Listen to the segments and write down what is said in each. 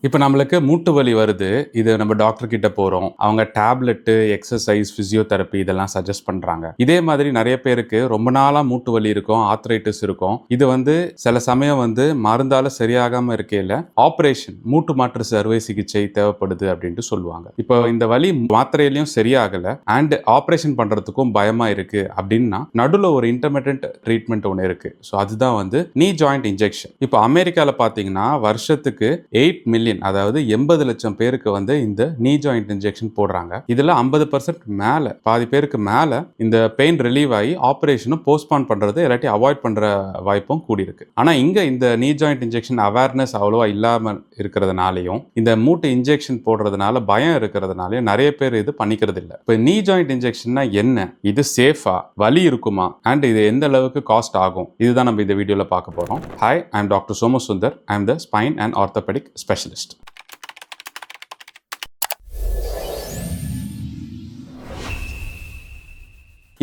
இப்போ நம்மளுக்கு மூட்டு வலி வருது. இது நம்ம டாக்டர் கிட்ட போறோம். அவங்க டேப்லெட்டு, எக்ஸர்சைஸ், பிசியோதெரபி இதெல்லாம் சஜெஸ்ட் பண்றாங்க. இதே மாதிரி நெறைய பேருக்கு ரொம்ப நாளா மூட்டு வலி இருக்கும், ஆர்த்ரைட்டிஸ் இருக்கும். இது சில சமயம் மருந்தால சரியாகாம இருக்கையில ஆப்பரேஷன், மூட்டு மாற்று அறுவை சிகிச்சை தேவைப்படுது அப்படின்ட்டு சொல்லுவாங்க. இப்போ இந்த வலி மாத்திரையிலயும் சரியாகல அண்ட் ஆப்பரேஷன் பண்றதுக்கும் பயமா இருக்கு அப்படின்னா நடுவுல ஒரு இன்டர்மிட்டன்ட் ட்ரீட்மெண்ட் ஒன்று இருக்கு. ஸோ அதுதான் நீ ஜாயிண்ட் இன்ஜெக்ஷன். இப்போ அமெரிக்கால பார்த்தீங்கன்னா வருஷத்துக்கு 8 மில்லியன் அதாவது 80 லட்சம் பேருக்கு இந்த நீ ஜாயிண்ட் இன்ஜெக்ஷன் போடுறாங்க. இதுல 50% மேல பாதி பேருக்கு மேல இந்த பெயின் ரிலீவ் ஆகி ஆபரேஷனும் போஸ்ட்பான் பண்றது இல்லாட்டி அவாய்ட் பண்ற வாய்ப்பும் கூடி இருக்கு. ஆனா இங்க இந்த நீ ஜாயிண்ட் இன்ஜெக்ஷன் அவேர்னஸ் அவ்வளவா இல்லாம இருக்கிறதுனாலையும் இந்த மூட்டு இன்ஜெக்ஷன் போடுறதுனால பயம் இருக்கிறதுனாலையும் நிறைய பேர் இது பண்ணிக்கிறது இல்லை. இப்போ நீ ஜாயிண்ட் இன்ஜெக்ஷன்னா என்ன, இது சேஃபா, வலி இருக்குமா அண்ட் இது எந்த அளவுக்கு காஸ்ட் ஆகும், இதுதான் நம்ம இந்த வீடியோல பார்க்க போறோம். Hi, I am doctor Somasundar. I am the spine and orthopaedic specialist.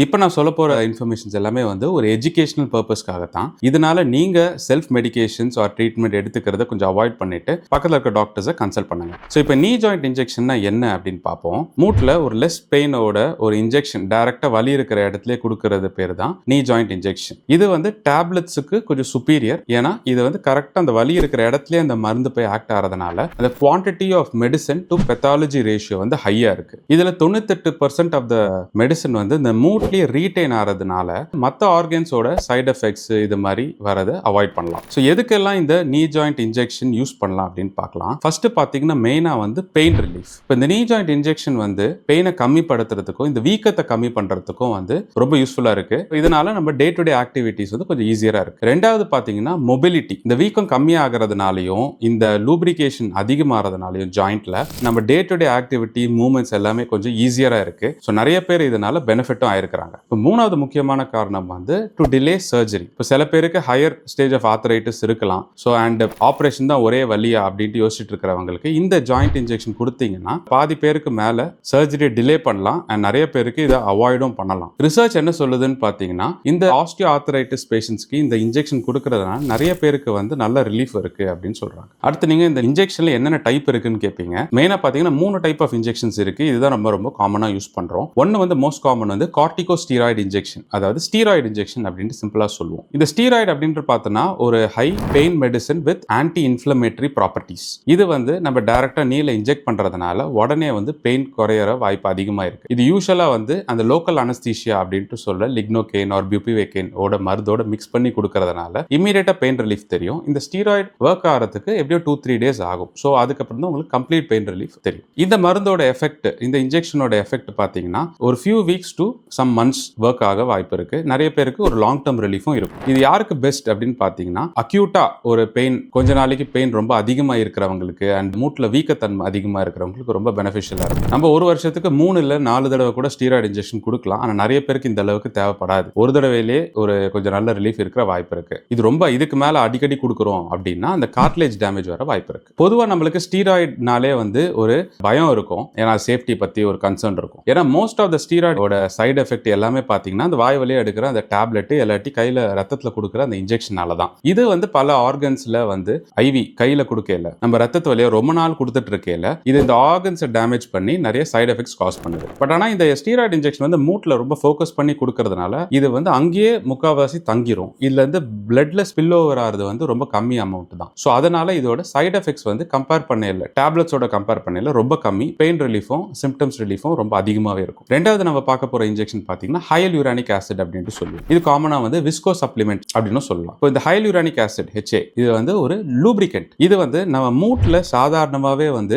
இப்போ நான் சொல்ல போகிற இன்ஃபர்மேஷன்ஸ் எல்லாமே ஒரு எஜுகேஷனல் பர்பஸ்க்காக தான். இதனால நீங்கள் செல்ஃப் மெடிகேஷன்ஸ் ஆர் ட்ரீட்மெண்ட் எடுத்துக்கிறத கொஞ்சம் அவாய்ட் பண்ணிட்டு பக்கத்தில் இருக்க டாக்டர்ஸை கன்சல்ட் பண்ணுங்க. ஸோ இப்போ நீ ஜாயிண்ட் இன்ஜெக்ஷன்னா என்ன அப்படின்னு பார்ப்போம். மூட்டில் ஒரு லெஸ் பெயினோட ஒரு இன்ஜெக்ஷன் டைரெக்டாக வலி இருக்கிற இடத்துல கொடுக்கறது பேர் தான் நீ ஜாயிண்ட் இன்ஜெக்ஷன். இது டேப்லெட்ஸுக்கு கொஞ்சம் சுப்பீரியர். ஏன்னா இது கரெக்டாக அந்த வலி இருக்கிற இடத்துல அந்த மருந்து போய் ஆக்ட் ஆகிறதுனால அந்த quantity of medicine to pathology ratio ஹையாக இருக்கு. இதில் 98% ஆஃப் த மெடிசன் இந்த மூட் ரீட்டைன் ஆகிறதுனால மற்ற ஆர்கன்ஸோட சைடு எஃபெக்ட்ஸ் இது மாதிரி வரதை அவாய்ட் பண்ணலாம். ஸோ எதுக்கெல்லாம் இந்த நீ ஜாயிண்ட் இன்ஜெக்ஷன் யூஸ் பண்ணலாம் அப்படின்னு பார்க்கலாம். ஃபர்ஸ்ட் பார்த்தீங்கன்னா மெயினாக பெயின் ரிலீஃப். இப்போ இந்த நீ ஜாயிண்ட் இன்ஜெக்ஷன் பெயினை கம்மிப்படுத்துறதுக்கும் இந்த வீக்கத்தை கம்மி பண்ணுறதுக்கும் ரொம்ப யூஸ்ஃபுல்லாக இருக்கு. இதனால நம்ம டே டு டே ஆக்டிவிட்டிஸ் கொஞ்சம் ஈஸியாக இருக்கு. ரெண்டாவது பார்த்தீங்கன்னா மொபிலிட்டி. இந்த வீக்கம் கம்மியாகிறதுனாலையும் இந்த லூப்ரிகேஷன் அதிகமாகிறதுனாலையும் ஜாயிண்ட்ல நம்ம day to day activity movements எல்லாமே கொஞ்சம் ஈஸியாக இருக்கு. ஸோ நிறைய பேர் இதனால பெனிஃபிட்டும் ஆயிருக்கு. இப்போ மூணாவது முக்கியமான காரணம் டு டிலே சர்ஜரி. இப்போ சில பேருக்கு ஹையர் ஸ்டேஜ் ஆஃப் ஆர்த்ரைட்டிஸ் இருக்கலாம். ஸோ அண்ட் ஆப்ரேஷன் தான் ஒரே வலியா அப்படின்ட்டு யோசிச்சுட்டு இருக்கிறவங்களுக்கு இந்த ஜாயிண்ட் இன்ஜெக்ஷன் கொடுத்தீங்கன்னா பாதி பேருக்கு மேல சர்ஜரி டிலே பண்ணலாம் அண்ட் நிறைய பேருக்கு இதை அவாய்டும் பண்ணலாம். ரிசர்ச் என்ன சொல்லுதுன்னு பார்த்தீங்கன்னா இந்த ஆஸ்டியோ ஆர்த்ரைட்டிஸ் பேஷண்ட்ஸ்க்கு இந்த இன்ஜெக்ஷன் கொடுக்கறதுனால நிறைய பேருக்கு நல்ல ரிலீஃப் இருக்கு அப்படின்னு சொல்றாங்க. அடுத்து நீங்க இந்த இன்ஜெக்ஷன்ல என்னென்ன டைப் இருக்குன்னு கேட்பீங்க. மெயினா பார்த்தீங்கன்னா 3 டைப் ஆஃப் இன்ஜெக்ஷன்ஸ் இருக்கு. இதுதான் ரொம்ப ரொம்ப காமனா யூஸ் பண்றோம். ஒன்னு மோஸ்ட் காமன் கார்டிகோஸ்டீராய்டு இன்ஜெக்ஷன், அதாவது ஸ்டீராய்டு இன்ஜெக்ஷன் அப்படின்னு சிம்பிளா சொல்லுவோம். இந்த ஸ்டீராய்டு அப்படின்ட்டு பார்த்தோம்னா ஒரு high pain medicine with anti inflammatory properties. இது நம்ம டைரக்டா நீல இன்ஜெக்ட் பண்றதுனால உடனே பெயின் குறையற வாய்ப்பு அதிகமா இருக்கு. இது யூசுவலா அந்த லோக்கல் அனஸ்தீசியா அப்படின்ட்டு சொல்ல லிக்னோகேன் ஆர் பியூபிவேகேன் ஓட மருந்தோட மிக்ஸ் பண்ணி கொடுக்கறதுனால இமீடியட்டா பெயின் ரிலீஃப் தெரியும். இந்த ஸ்டீராய்டு ஒர்க் ஆகிறதுக்கு எப்படியோ 2-3 டேஸ் ஆகும். ஸோ அதுக்கப்புறம் தான் உங்களுக்கு கம்ப்ளீட் பெயின் ரிலீஃப் தெரியும். இந்த மருந்தோட எஃபெக்ட், இந்த இன்ஜெக்ஷனோட எஃபெக்ட் பார்த்தீங்கன்னா ஒரு few weeks to some months work ஆக வாய்ப்பு இருக்கு. நிறைய பேருக்கு ஒரு லாங் டர்ம் ரிலீஃபும் இருக்கும். இது யாருக்கு பெஸ்ட் அப்படின்னு பார்த்தீங்கன்னா அக்யூட்டா ஒரு பெயின், கொஞ்ச நாளைக்கு பெயின் ரொம்ப அதிகமாக இருக்கிறவங்களுக்கு அண்ட் மூட்டில் வீக்கத்தன்மை அதிகமாக இருக்கிறவங்களுக்கு ரொம்ப பெனிஃபிஷியலாக இருக்கும். நம்ம ஒரு வருஷத்துக்கு 3 இல்ல 4 தடவை கூட ஸ்டீராய்டு இன்ஜெக்ஷன் கொடுக்கலாம். ஆனால் நிறைய பேருக்கு இந்த அளவுக்கு தேவைப்படாது. ஒரு தடவையிலே ஒரு கொஞ்சம் நல்ல ரிலீஃப் இருக்கிற வாய்ப்பு இருக்கு. இது இதுக்கு மேல அடிக்கடி கொடுக்குறோம் அப்படின்னா அந்த கார்ட்லேஜ் டேமேஜ் வர வாய்ப்பு இருக்கு. பொதுவாக நம்மளுக்கு ஸ்டீராய்டுனாலே ஒரு பயம் இருக்கும். ஏன்னா சேஃப்டி பத்தி ஒரு கன்சர்ன் இருக்கும். ஏன்னா மோஸ்ட் ஆஃப் த ஸ்டீராய்டோட சைடு எஃபெக்ட் எல்லாமே பார்த்தீங்கன்னா அந்த வாய் வழியா எடுக்கிற அந்த டேப்லெட் இல்லாட்டி கையில ரத்தத்துல கொடுக்குற அந்த இன்ஜெக்ஷனால தான். இது பல ஆர்கன்ஸ்ல ஐவி கையில கொடுக்கல, நம்ம ரத்தத்து வழியா ரொம்ப நாள் கொடுத்துட்டு இருக்கையில இது இந்த ஆர்கன்ஸை டேமேஜ் பண்ணி நிறைய சைடு எஃபெக்ட்ஸ் காஸ் பண்ணுது. பட் ஆனா இந்த ஸ்டீராய்டு இன்ஜெக்ஷன் மூட்ல ரொம்ப ஃபோக்கஸ் பண்ணி கொடுக்கறதுனால இது அங்கேயே முக்காவாசி தங்கிரும். இதுல இருந்து பிளட்ல ஸ்பில் ஓவர் ஆகுறது ரொம்ப கம்மி அமௌண்ட் தான். ஸோ அதனால இதோட சைடு எஃபெக்ட்ஸ் கம்பேர் பண்ணல, டேப்லெட்ஸோட கம்பேர் பண்ணல ரொம்ப கம்மி. பெயின் ரிலீஃபும் சிம்டம்ஸ் ரிலீஃபும் ரொம்ப அதிகமாகவே இருக்கும். ரெண்டாவது நம்ம பார்க்க போற இன்ஜெக்ஷன் பார்த்தீங்கன்னா ஹையலூரானிக் ஆசிட் அப்படின்ட்டு சொல்லுவோம். இது காமனா விஸ்கோ சப்ளிமெண்ட் அப்படின்னு சொல்லலாம். இப்போ இந்த ஹையலூரானிக் ஆசிட் HA இது ஒரு லூப்ரிகன்ட். இது நம்ம மூட்ல சாதாரணமாவே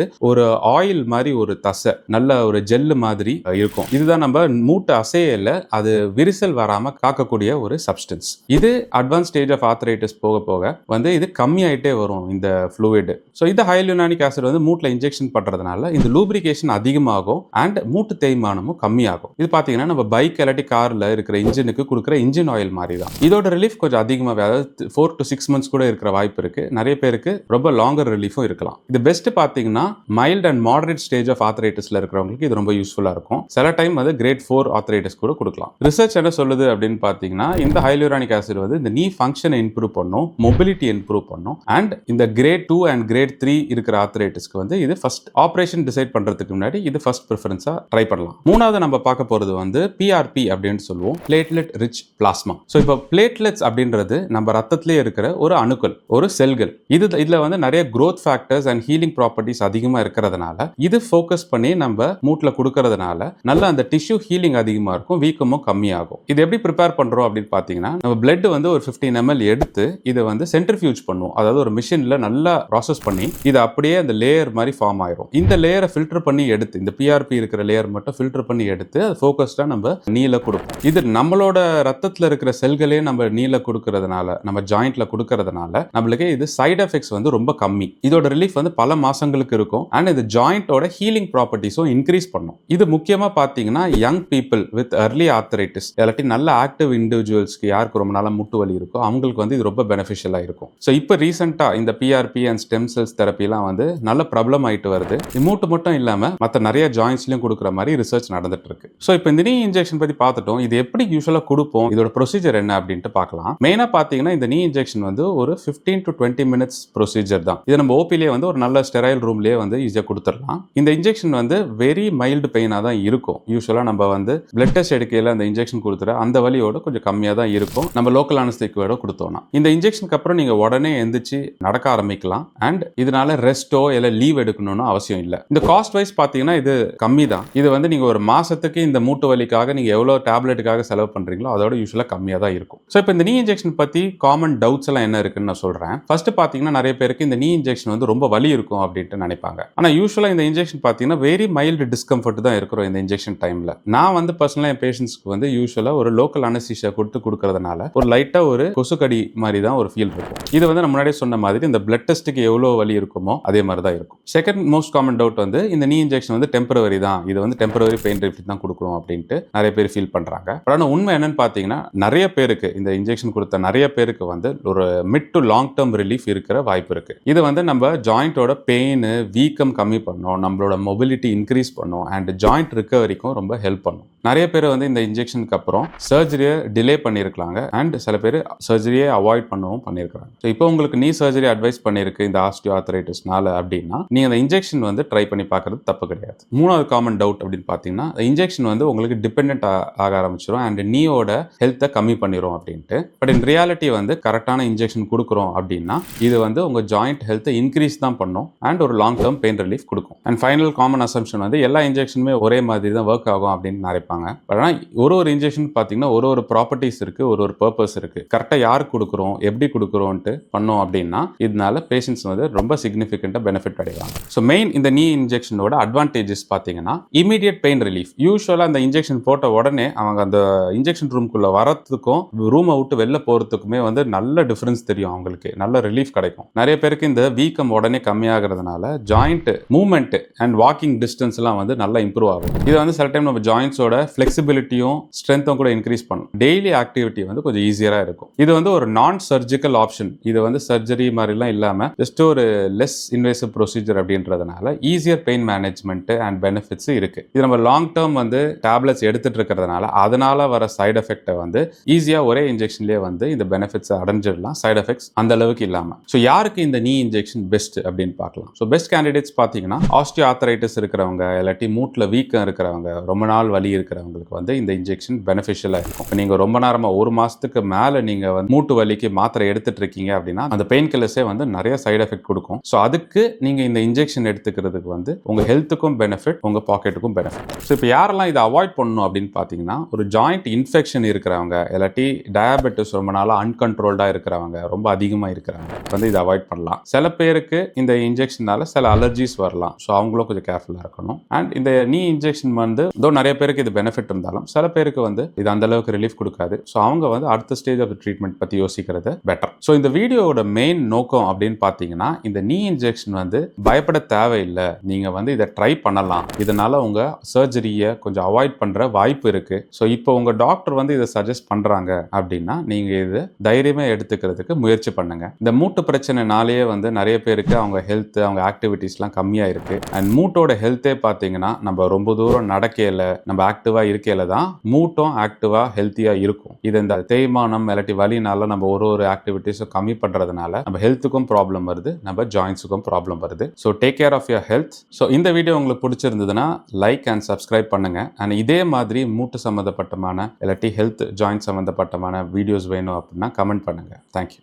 ஒரு ஆயில் மாதிரி ஒரு தசை, நல்ல ஒரு ஜெல் மாதிரி இருக்கும். இதுதான் நம்ம மூட்டு அசையல அது விரிசல் வராம காக்கக்கூடிய ஒரு சப்ஸ்டன்ஸ். இது அட்வான்ஸ் ஸ்டேஜ் ஆஃப் ஆர்த்ரைட்டிஸ் போக போக இது கம்மியாயிட்டே வரும் இந்த ஃப்ளூயிட். ஸோ இந்த ஹையலூரானிக் ஆசிட் மூட்ல இன்ஜெக்ஷன் பண்றதுனால இந்த லூப்ரிகேஷன் அதிகமாகும் அண்ட் மூட்டு தேய்மானமும் கம்மியாகும். இது பார்த்தீங்கன்னா நம்ம பைக் இல்லாட்டி கார்ல இருக்கிற இன்ஜினுக்கு கொடுக்குற இன்ஜின் ஆயில் மாதிரி தான். இதோட ரிலீஃப் கொஞ்சம் அதிகமாகவே, அதாவது 4 to 6 months கூட இருக்கிற வாய்ப்பு இருக்கு. நிறைய பேருக்கு ரொம்ப லாங்கர் ரிலீஃபும் இருக்கலாம். இது பெஸ்ட் பார்த்தீங்கன்னா mild and moderate stage of ஆர்த்ரைட்டிஸ்ல இருக்கிறவங்களுக்கு இது ரொம்ப யூஸ்ஃபுல்லா இருக்கும். சில டைம் வந்து கிரேட் 4 ஆர்த்ரைட்டிஸ் கூட கொடுக்கலாம். ரிசர்ச் என்ன சொல்லுது அப்படின்னு பார்த்தீங்கன்னா, இந்த ஹைலூரானிக் ஆசிட் வந்து இந்த நீ ஃபங்க்ஷனை இம்ப்ரூவ் பண்ணும், மொபிலிட்டி இம்ப்ரூவ் பண்ணும், அண்ட் இந்த கிரேட் 2 அண்ட் கிரேட் 3 இருக்கிற ஆர்த்ரைட்டிஸ்க்கு வந்து இது ஃபர்ஸ்ட் ஆபரேஷன் டிசைட் பண்றதுக்கு முன்னாடி இது ஃபர்ஸ்ட் ப்ரிஃபரன்ஸா ட்ரை பண்ணலாம். மூணாவது நம்ம பார்க்க போறது வந்து பிஆர்பி அப்படின்னு சொல்லுவோம், பிளேட்லெட் ரிச் பிளாஸ்மா. ஸோ இப்போ பிளேட்லெட்ஸ் அப்படின்றது நம்ம ரத்தத்திலே இருக்கிற ஒரு அணுக்கள், ஒரு செல்கள். இதுல வந்து நிறைய growth factors and healing properties அதிகமா இருக்கிறதுனால இது ஃபோக்கஸ் பண்ணி நம்ம மூட்ல கொடுக்கறதுனால நல்ல அந்த டிஷ்யூ ஹீலிங் அதிகமா இருக்கும், வீக்கமும் கம்மியாகும். இது எப்படி ப்ரிப்பேர் பண்றோம் அப்படின்னு பார்த்தீங்கன்னா, நம்ம பிளட் வந்து ஒரு 15 ml எடுத்து இதை வந்து சென்ட்ரிஃபியூஜ் பண்ணுவோம். அதாவது ஒரு மிஷின்ல நல்லா ப்ராசஸ் பண்ணி இது அப்படியே அந்த லேயர் மாதிரி ஃபார்ம் ஆயிரும். இந்த லேயரை ஃபில்டர் பண்ணி எடுத்து, இந்த பிஆர்பி இருக்கிற லேயர் மட்டும் ஃபில்டர் பண்ணி எடுத்து அது ஃபோக்கஸ்டா நம்ம நீல கொடுப்போம். இது நம்மளோட ரத்தத்துல இருக்கிற செல்களே நம்ம நீல கொடுக்கறதுனால, நம்ம ஜாயிண்ட்ல கொடுக்கறதுனால நம்மளுக்கு இது சைடு எஃபெக்ட்ஸ் வந்து ரொம்ப கம்மி. இதோட ரிலீஃப் வந்து பல மாசங்களுக்கு இருக்கும். அண்ட் இது ஜாயிண்டோட ஹீலிங் ப்ராப்பர்ட்டிஸும் இன்க்ரீஸ் பண்ணும். இது முக்கியமா பாத்தீங்கன்னா young people with early arthritis, இல்லாட்டி நல்ல ஆக்டிவ் இண்டிவிஜுவல்ஸ்க்கு யாருக்கு ரொம்ப நாளா முட்டு வலி இருக்கோ அவங்களுக்கு வந்து இது ரொம்ப பெனிஃபிஷியலா இருக்கும். ஸோ இப்போ ரீசெண்டா இந்த பிஆர்பி அண்ட் ஸ்டெம் செல்ஸ் தெரப்பிலாம் வந்து நல்ல ப்ராப்ளம் ஆயிட்டு வருது. மூட்டு மட்டும் இல்லாம மற்ற நிறைய ஜாயின்ஸ்லயும் கொடுக்குற மாதிரி ரிசர்ச் நடந்துட்டு இருக்கு. ஸோ இப்போ இந்த நீ இன்ஜெக்ஷன் பத்தி பார்த்துட்டோம். இது எப்படி யூஸ்வலா கொடுப்போம், இதோட ப்ரொசீஜர் என்ன அப்படின்ட்டு பார்க்கலாம். மெயினா பாத்தீங்கன்னா இந்த நீ இன்ஜெக்ஷன் வந்து ஒரு 15 to 20 minutes ப்ரொசீஜர் தான். இது நம்ம ஓபிலேயே வந்து ஒரு நல்ல ஸ்டெரைல் ரூம்லேயே வந்து ஈஸியாக கொடுத்துடலாம். இந்த இன்ஜெக்ஷன் வந்து வெரி மைல்டு பெயினாக தான் இருக்கும். யூஸ்வலாக நம்ம வந்து பிளட் டெஸ்ட் எடுக்கையில் அந்த இன்ஜெக்ஷன் கொடுத்துற அந்த வலியோட கொஞ்சம் கம்மியாக தான் இருக்கும் நம்ம லோக்கல் அனஸ்தீசியாவோட கொடுத்தோம்னா. இந்த இன்ஜெக்ஷனுக்கு அப்புறம் நீங்கள் உடனே எந்திரிச்சு நடக்க ஆரம்பிக்கலாம். அண்ட் இதனால ரெஸ்ட்டோ இல்லை லீவ் எடுக்கணும்னு அவசியம் இல்லை. இந்த காஸ்ட் வைஸ் பார்த்தீங்கன்னா இது கம்மி தான். இது வந்து நீங்கள் ஒரு மாசத்துக்கு இந்த மூட்டு வலிக்காக நீங்கள் எவ்வளோ டேப்லெட்டுக்காக செலவு பண்ணுறீங்களோ அதோட யூஸ்வலாக கம்மியாக தான் இருக்கும். ஸோ இப்போ இந்த நீ இன்ஜெக்ஷன் பற்றி காமன் டவுட்ஸ் எல்லாம் என்ன இருக்குன்னு நான் சொல்கிறேன். ஃபர்ஸ்ட் பார்த்தீங்கன்னா நிறைய பேருக்கு இந்த நீ இன்ஜெக்ஷன் வந்து ரொம்ப வலி இருக்கும் அப்படின்ட்டு நினைப்பாங்க. ஆனால் யூஸ்வலாக இந்த இன்ஜெக்ஷன் பார்த்தீங்கன்னா வெரி மைல்டு டிஸ்கம்ஃபர்ட் தான் இருக்கிறோம் இந்த இன்ஜெக்ஷன் டைமில். நான் வந்து பர்சனலாக என் பேஷண்ட்ஸ்க்கு வந்து யூஸ்வலாக ஒரு லோக்கல் அனஸ்தீசியா கொடுக்கறதுனால ஒரு லைட்டாக ஒரு கொசுக்கடி மாதிரி தான் ஒரு ஃபீல் இருக்கும். இது வந்து நம்ம முன்னாடியே சொன்ன மாதிரி இந்த பிளட் டெஸ்ட்டுக்கு எவ்வளோ வலி இருக்குமோ அதே மாதிரி தான் இருக்கும். செகண்ட் மோஸ்ட் காமன் டவுட் வந்து இந்த நீ இன்ஜெக்ஷன் வந்து டெம்பரவரி தான், இது வந்து டெம்பரவரி பெயின் ரிலீஃப் தான் கொடுக்கணும் அப்படின்ட்டு நிறைய பேர் ஃபீல் பண்ணுறாங்க. ஆனால் உண்மை என்னன்னு பார்த்தீங்கன்னா நிறைய பேருக்கு இந்த இன்ஜெக்ஷன் கொடுத்த நிறைய பேருக்கு வந்து ஒரு mid to long term relief இருக்கிற வாய்ப்பு இருக்கு. இது வந்து நம்ம ஜாயிண்டோட பெயின் வீக்கம் கம்மி பண்ணும், நம்மளோட மொபிலிட்டி இன்க்ரீஸ் பண்ணும், அண்ட் ஜாயிண்ட் ரிகவரிக்கும் ரொம்ப ஹெல்ப் பண்ணும். நிறைய பேர் வந்து இந்த இன்ஜெக்ஷனுக்கு அப்புறம் சர்ஜரியை டிலே பண்ணியிருக்காங்க அண்ட் சில பேர் சர்ஜரியை அவாய்ட் பண்ணவும் பண்ணியிருக்காங்க. ஸோ இப்போ உங்களுக்கு நீ சர்ஜரி அட்வைஸ் பண்ணியிருக்கு இந்த ஆஸ்டியோஆர்த்ரைட்டிஸ்னால அப்படின்னா நீங்க அந்த இன்ஜெக்ஷன் வந்து ட்ரை பண்ணி பார்க்கறது தப்பு கிடையாது. மூணாவது காமன் டவுட் அப்படின்னு பார்த்தீங்கன்னா இன்ஜெக்ஷன் வந்து உங்களுக்கு டிபெண்ட் ஆக ஆரம்பிச்சிடும் அண்ட் நீயோட ஹெல்த்தை கம்மி பண்ணிடும் அப்படின்ட்டு. பட் இன் ரியாலிட்டி வந்து கரெக்டான இன்ஜெக்ஷன் கொடுக்குறோம் அப்படின்னா இது வந்து உங்க ஜாயிண்ட் ஹெல்த்தை இன்க்ரீஸ் தான் பண்ணும் அண்ட் ஒரு லாங் டேர்ம் பெயின் ரிலீஃப் கொடுக்கும். அண்ட் ஃபைனல் காமன் அசம்ஷன் வந்து எல்லா இன்ஜெக்ஷனுமே ஒரே மாதிரி தான் ஒர்க் ஆகும் அப்படின்னு நினைப்பாங்க. ஆனால் ஒரு இன்ஜெக்ஷன் பார்த்தீங்கன்னா ஒரு ப்ராப்பர்ட்டிஸ் இருக்கு, ஒரு பர்பஸ் இருக்கு. கரெக்டாக யாருக்கு கொடுக்குறோம், எப்படி கொடுக்குறோன்ட்டு பண்ணோம் அப்படின்னா இதனால பேஷண்ட்ஸ் வந்து ரொம்ப சிக்னிஃபிகண்டாக பெனிஃபிட் அடைவாங்க. ஸோ மெயின் இந்த நீ இன்ஜெக்ஷனோட அட்வான்டேஜஸ் பார்த்தீங்கன்னா இமீடியட் பெயின் ரிலீஃப். யூஸ்வலாக அந்த இன்ஜெக்ஷன் போட்ட உடனே அவங்க அந்த இன்ஜெக்ஷன் ரூம்குள்ள வரத்துக்கும் ரூமை விட்டு வெளில போகிறதுக்குமே வந்து நல்ல டிஃபரன்ஸ் தெரியும், அவங்களுக்கு நல்ல ரிலீஃப் கிடைக்கும். நிறைய பேருக்கு இந்த வீக்கம் உடனே கம்மியாகிறதுனால joint movement and walking distance எல்லாம் வந்து நல்லா இம்ப்ரூவ் ஆகும். இது வந்து சில டைம் நம்ம ஜாயிண்ட்ஸோட ஃபிளெக்சிபிலிட்டியும் ஸ்ட்ரென்த்தும் கூட இன்க்ரீஸ் பண்ணும். டெய்லி ஆக்டிவிட்டி வந்து கொஞ்சம் ஈஸியராக இருக்கும். இது வந்து ஒரு நான் சர்ஜிக்கல் ஆப்ஷன். இது வந்து சர்ஜரி மாதிரிலாம் இல்லாமல் ஜஸ்ட் ஒரு லெஸ் இன்வேசிவ் ப்ரொசீஜர் அப்படின்றதுனால easier pain management and benefits இருக்கு. இது நம்ம லாங் டேர்ம் வந்து டேப்லெட்ஸ் எடுத்துட்டு இருக்கிறதுனால அதனால வர சைடு எஃபெக்டை வந்து ஈஸியாக ஒரே இன்ஜெக்ஷன்லேயே வந்து இந்த பெனிஃபிட்ஸ் அடைஞ்சிடலாம், சைடு எஃபெக்ட்ஸ் அந்த அளவுக்கு இல்லாமல். ஸோ யாருக்கு இந்த நீ இன்ஜெக்ஷன் பெஸ்ட் அப்படின்னு பார்க்கலாம். ஸோ பெஸ்ட் கேண்டிடேட்ஸ் பார்த்தீங்கன்னா ஆஸ்டியோஆர்த்ரைட்டிஸ் இருக்கிறவங்க, இல்லாட்டி மூட்டில் வீக்கம் இருக்கிறவங்க, ரொம்ப நாள் வலி இருக்கிறவங்களுக்கு வந்து இந்த இன்ஜெக்ஷன் பெனிஃபிஷியலாக இருக்கும். இப்போ நீங்கள் ரொம்ப நேரமாக ஒரு மாதத்துக்கு மேலே நீங்கள் வந்து மூட்டு வலிக்கு மாத்திரை எடுத்துட்டு இருக்கீங்க அப்படின்னா அந்த பெயின் கில்லர்ஸே வந்து நிறைய சைடு எஃபெக்ட் கொடுக்கும். ஸோ அதுக்கு நீங்கள் இந்த இன்ஜெக்ஷன் எடுத்துக்கிறதுக்கு வந்து உங்கள் ஹெல்த்துக்கும் பெனிஃபிட், உங்கள் பாக்கெட்டுக்கும் பெனிஃபிட். ஸோ இப்போ யாரெல்லாம் இதை அவாய்ட் பண்ணணும் அப்படின்னு பார்த்தீங்கன்னா ஒரு ஜாயிண்ட் இன்ஃபெக்ஷன் இருக்கிறவங்க, இல்லாட்டி டயபெட்டிஸ் ரொம்ப நாளாக அன்கண்ட்ரோல்டாக இருக்கிறவங்க, ரொம்ப அதிகமாக இருக்கிறவங்க வந்து இதை அவாய்ட் பண்ணலாம். சில பேருக்கு இந்த இன்ஜெக்ஷனால சில அலர்ஜிஸ் வரலாம். ஸோ அவங்களும் கொஞ்சம் கேர்ஃபுல்லாக இருக்கணும். அண்ட் இந்த நீ இன்ஜெக்ஷன் வந்து நிறைய பேருக்கு இது பெனிஃபிட் இருந்தாலும் சில பேருக்கு வந்து இது அந்த அளவுக்கு ரிலீஃப் கொடுக்காது. ஸோ அவங்க வந்து அடுத்த ஸ்டேஜ் ஆஃப் ட்ரீட்மெண்ட் பற்றி யோசிக்கிறது பெட்டர். ஸோ இந்த வீடியோவோட மெயின் நோக்கம் அப்படின்னு பார்த்தீங்கன்னா இந்த நீ இன்ஜெக்ஷன் வந்து பயப்பட தேவையில்லை, நீங்கள் வந்து இதை ட்ரை பண்ணலாம். இதனால உங்க சர்ஜரியை கொஞ்சம் அவாய்ட் பண்ணுற வாய்ப்பு வாய்ப்பு இருக்கு. ஸோ இப்போ உங்க டாக்டர் வந்து இதை சஜஸ்ட் பண்றாங்க அப்படின்னா நீங்க இது தைரியமா எடுத்துக்கிறதுக்கு முயற்சி பண்ணுங்க. இந்த மூட்டு பிரச்சனைனாலேயே வந்து நிறைய பேருக்கு அவங்க ஹெல்த், அவங்க ஆக்டிவிட்டிஸ்லாம் கம்மியா இருக்கு. அண்ட் மூட்டோட ஹெல்த்தே பார்த்தீங்கன்னா நம்ம ரொம்ப தூரம் நடக்கையில, நம்ம ஆக்டிவா இருக்கையில தான் மூட்டும் ஆக்டிவா ஹெல்த்தியா இருக்கும். இது இந்த தேய்மானம் இல்லாட்டி வலினால நம்ம ஒரு ஆக்டிவிட்டிஸும் கம்மி பண்றதுனால நம்ம ஹெல்த்துக்கும் ப்ராப்ளம் வருது, நம்ம ஜாயின்ஸுக்கும் ப்ராப்ளம் வருது. So take care of your health. So இந்த வீடியோ உங்களுக்கு பிடிச்சிருந்ததுன்னா லைக் அண்ட் சப்ஸ்கிரைப் பண்ணுங்க. அண்ட் இதே மாதிரி மூட்டு சம்மந்தப்பட்டமான இல்லாட்டி ஹெல்த் ஜாயின்ட் சம்மந்தப்பட்டமான வீடியோஸ் வேணும் அப்படின்னா கமெண்ட் பண்ணுங்க. தேங்க்யூ.